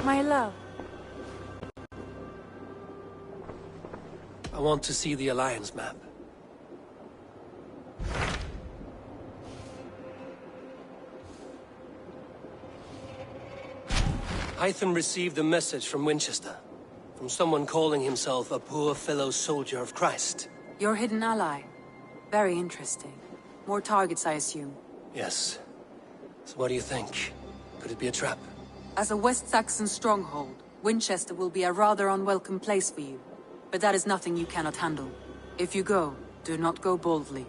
My love. I want to see the Alliance map. Hytham received a message from Winchester. From someone calling himself a poor fellow soldier of Christ. Your hidden ally. Very interesting. More targets, I assume. Yes. So what do you think? Could it be a trap? As a West Saxon stronghold, Winchester will be a rather unwelcome place for you. But that is nothing you cannot handle. If you go, do not go boldly.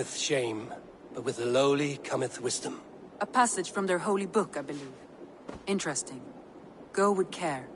Cometh shame, but with the lowly cometh wisdom. A passage from their holy book, I believe. Interesting. Go with care.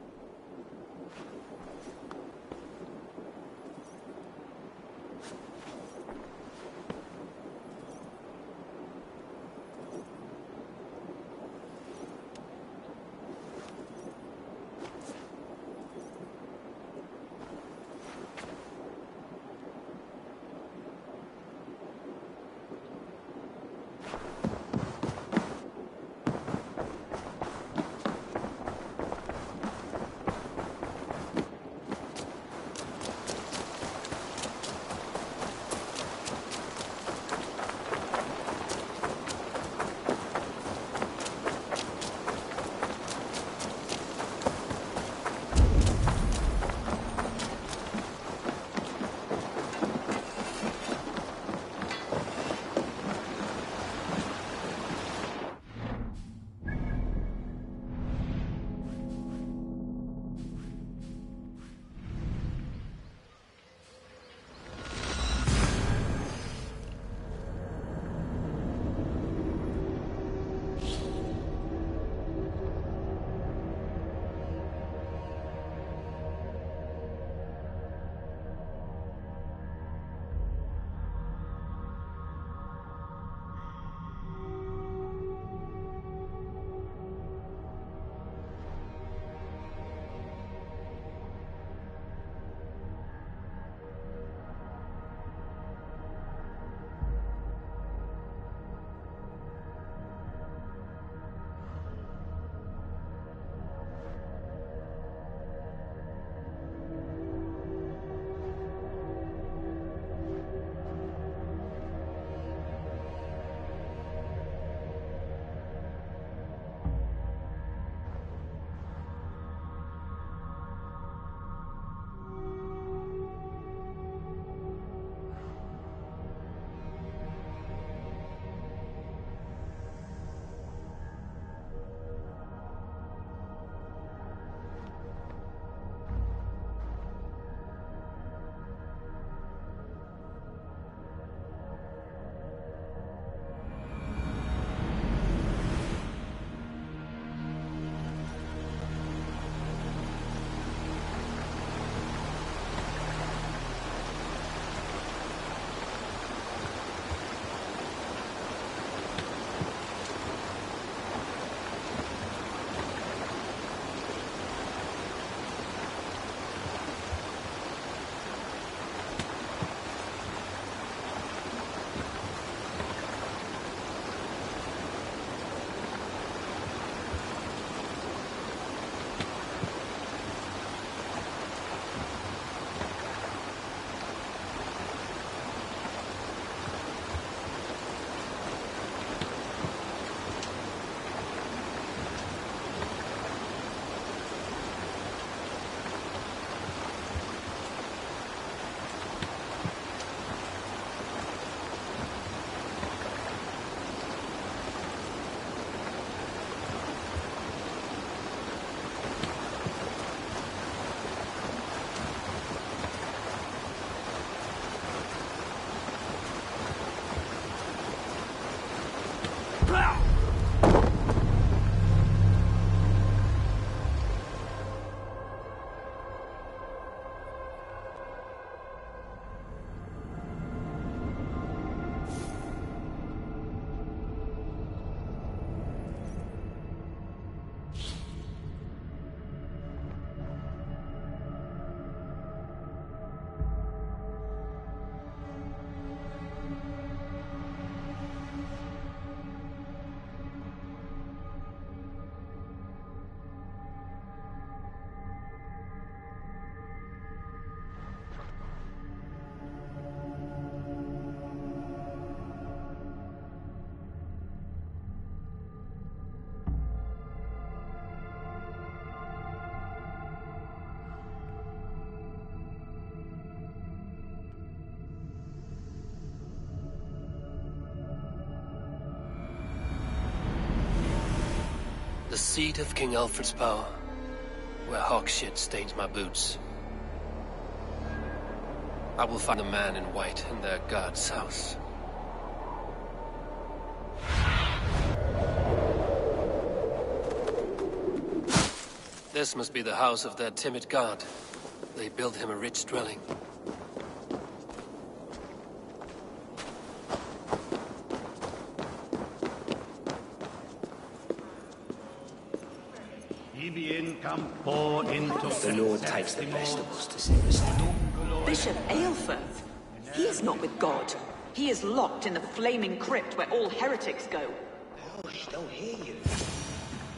The seat of King Alfred's power, where hawk shit stains my boots. I will find the man in white in their god's house. This must be the house of their timid god. They built him a rich dwelling. The Lord takes the best of us to see us through. Bishop Aelfirth? He is not with God. He is locked in the flaming crypt where all heretics go. Oh, she don't hear you.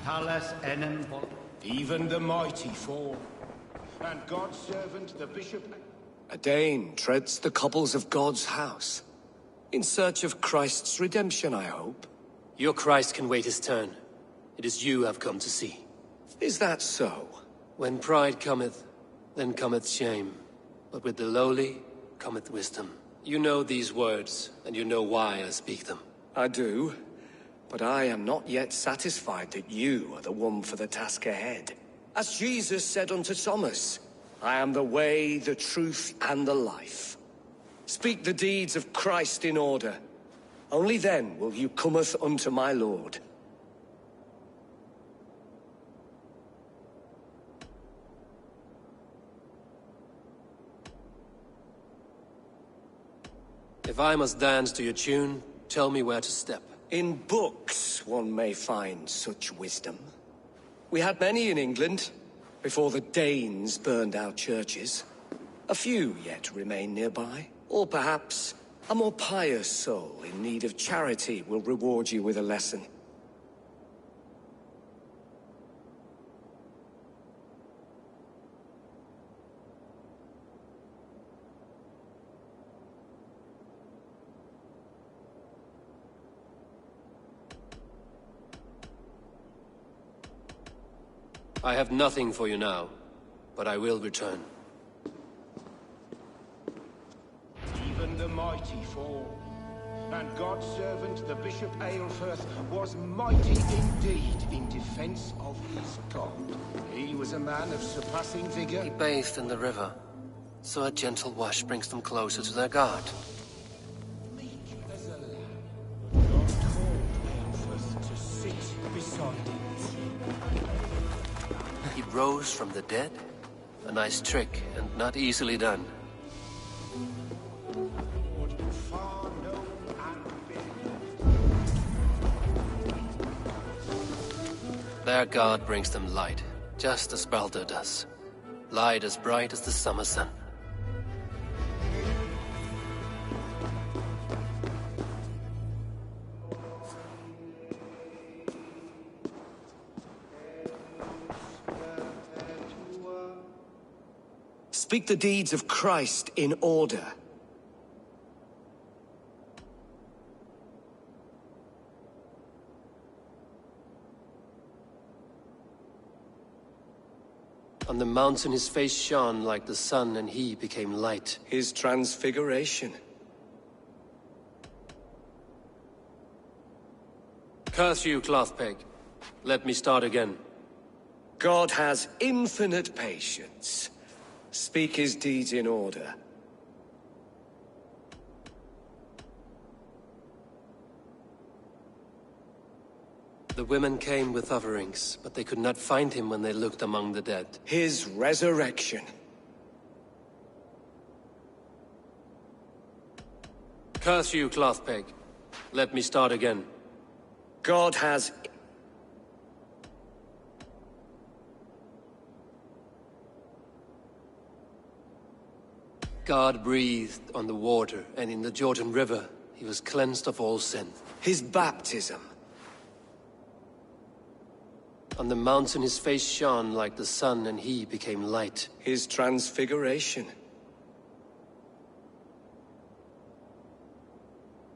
Talas enem. Even the mighty fall. And God's servant, the bishop... A Dane treads the cobbles of God's house. In search of Christ's redemption, I hope. Your Christ can wait his turn. It is you I've come to see. Is that so? When pride cometh, then cometh shame. But with the lowly cometh wisdom. You know these words, and you know why I speak them. I do. But I am not yet satisfied that you are the one for the task ahead. As Jesus said unto Thomas, I am the way, the truth, and the life. Speak the deeds of Christ in order. Only then will you cometh unto my Lord. If I must dance to your tune, tell me where to step. In books one may find such wisdom. We had many in England, before the Danes burned our churches. A few yet remain nearby. Or perhaps a more pious soul in need of charity will reward you with a lesson. I have nothing for you now, but I will return. Even the mighty fall. And God's servant, the Bishop Aelfirth, was mighty indeed in defense of his God. He was a man of surpassing vigor. He bathed in the river, so a gentle wash brings them closer to their God. Meek as a lamb. God called Aelfirth to sit beside him. He rose from the dead? A nice trick, and not easily done. Far known and big. Their God brings them light, just as Baldur does. Light as bright as the summer sun. Speak the deeds of Christ in order. On the mountain his face shone like the sun, and he became light. His transfiguration. Curse you, Clothpeg. Let me start again. God has infinite patience. Speak his deeds in order. The women came with offerings, but they could not find him when they looked among the dead. His resurrection. Curse you, Clothpeg. Let me start again. God has... God breathed on the water, and in the Jordan River, he was cleansed of all sin. His baptism. On the mountain his face shone like the sun, and he became light. His transfiguration.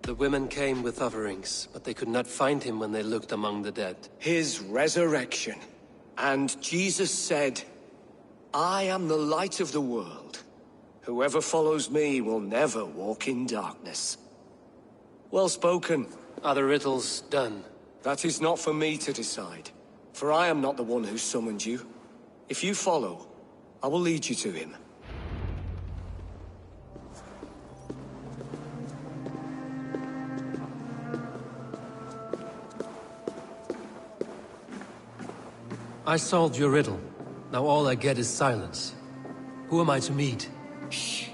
The women came with offerings, but they could not find him when they looked among the dead. His resurrection. And Jesus said, I am the light of the world. Whoever follows me will never walk in darkness. Well spoken. Are the riddles done? That is not for me to decide, for I am not the one who summoned you. If you follow, I will lead you to him. I solved your riddle. Now all I get is silence. Who am I to meet? Shh.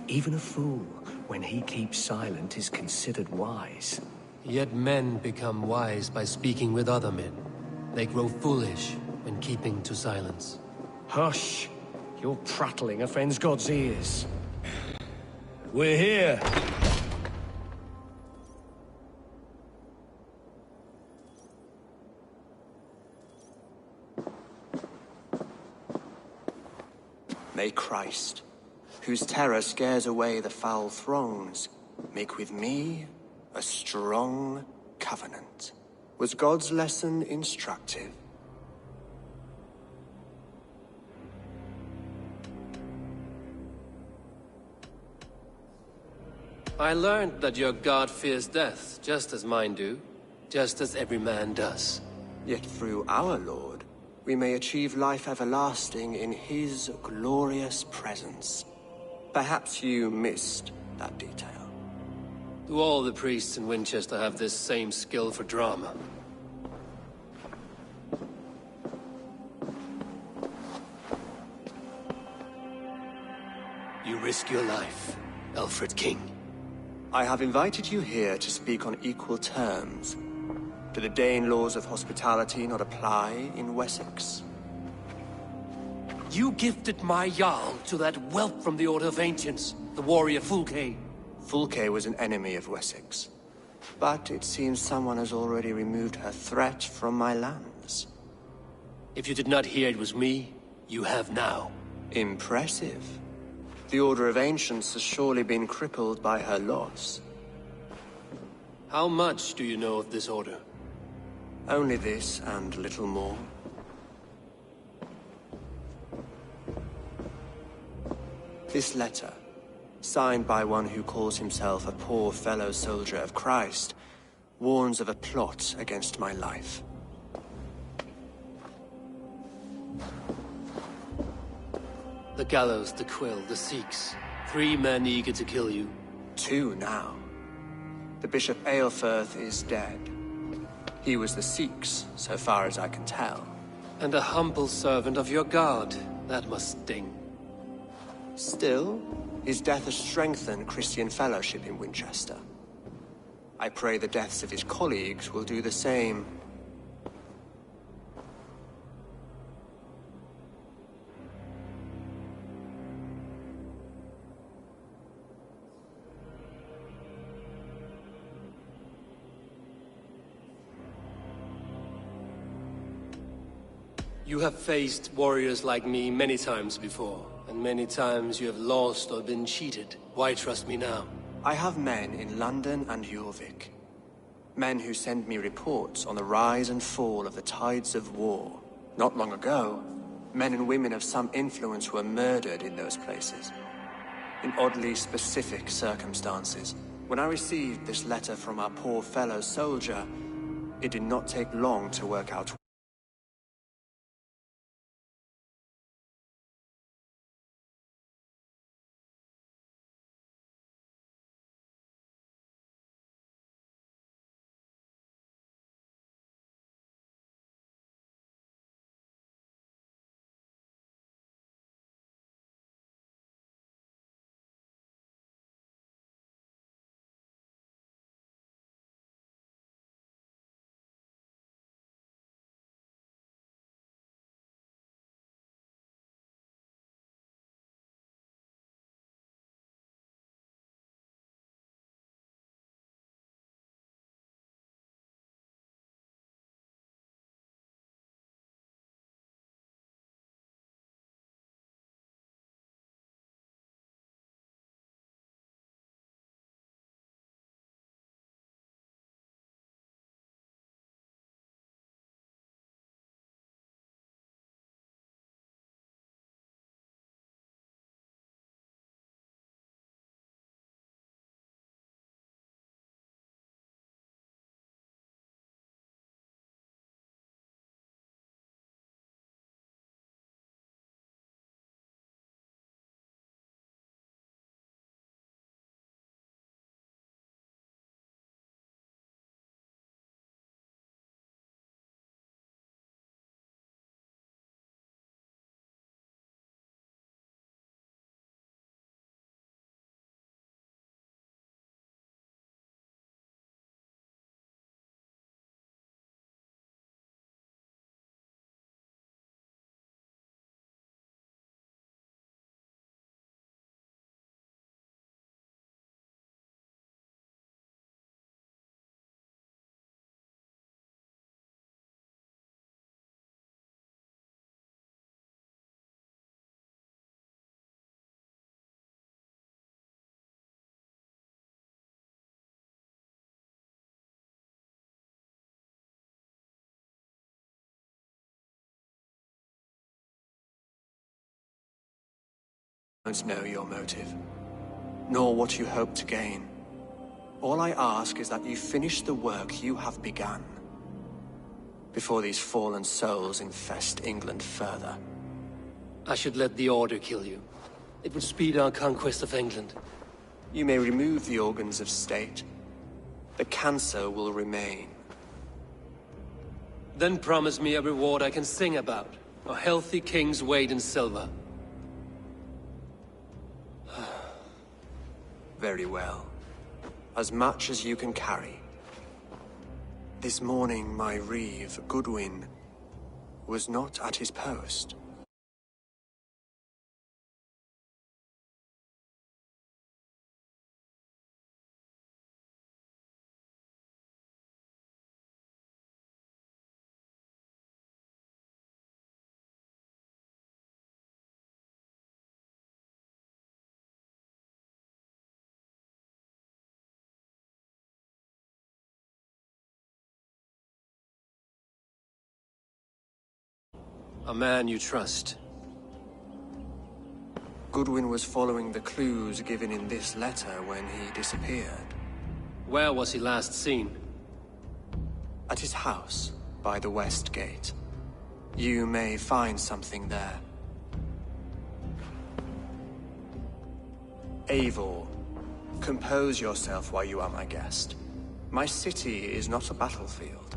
Even a fool, when he keeps silent, is considered wise. Yet men become wise by speaking with other men. They grow foolish when keeping to silence. Hush! Your prattling offends God's ears. We're here! May Christ, whose terror scares away the foul throngs, make with me a strong covenant. Was God's lesson instructive? I learned that your god fears death, just as mine do, just as every man does. Yet through our Lord, we may achieve life everlasting in his glorious presence. Perhaps you missed that detail. Do all the priests in Winchester have this same skill for drama? You risk your life, Alfred King. I have invited you here to speak on equal terms. Do the Dane laws of hospitality not apply in Wessex? You gifted my Jarl to that whelp from the Order of Ancients, the warrior Fulke. Fulke was an enemy of Wessex. But it seems someone has already removed her threat from my lands. If you did not hear it was me, you have now. Impressive. The Order of Ancients has surely been crippled by her loss. How much do you know of this order? Only this and little more. This letter, signed by one who calls himself a poor fellow soldier of Christ, warns of a plot against my life. The gallows, the quill, the Sikhs. 3 men eager to kill you. 2 now. The Bishop Aelfirth is dead. He was the Sikhs, so far as I can tell. And a humble servant of your god. That must sting. Still, his death has strengthened Christian fellowship in Winchester. I pray the deaths of his colleagues will do the same. You have faced warriors like me many times before, and many times you have lost or been cheated. Why trust me now? I have men in London and Jorvik. Men who send me reports on the rise and fall of the tides of war. Not long ago, men and women of some influence were murdered in those places. In oddly specific circumstances. When I received this letter from our poor fellow soldier, it did not take long to work out don't know your motive, nor what you hope to gain. All I ask is that you finish the work you have begun, before these fallen souls infest England further. I should let the Order kill you. It would speed our conquest of England. You may remove the organs of state. The cancer will remain. Then promise me a reward I can sing about. A healthy king's weight in silver. Very well. As much as you can carry. This morning, my reeve, Goodwin, was not at his post. A man you trust. Goodwin was following the clues given in this letter when he disappeared. Where was he last seen? At his house, by the West Gate. You may find something there. Eivor, compose yourself while you are my guest. My city is not a battlefield.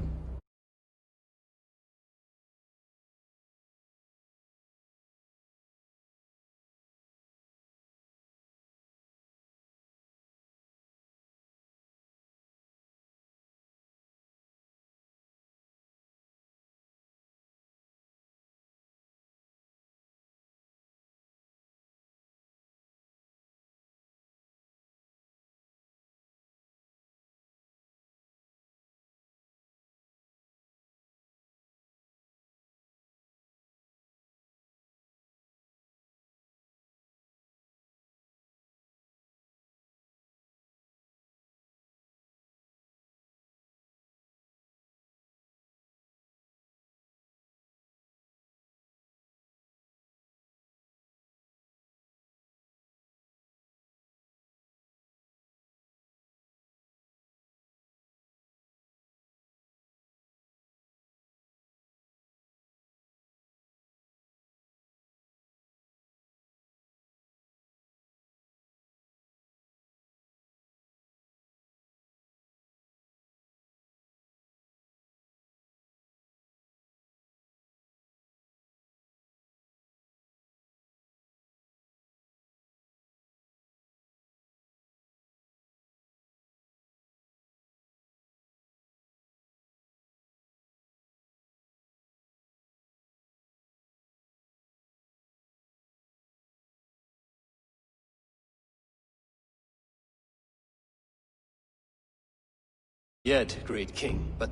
Yet, great king, but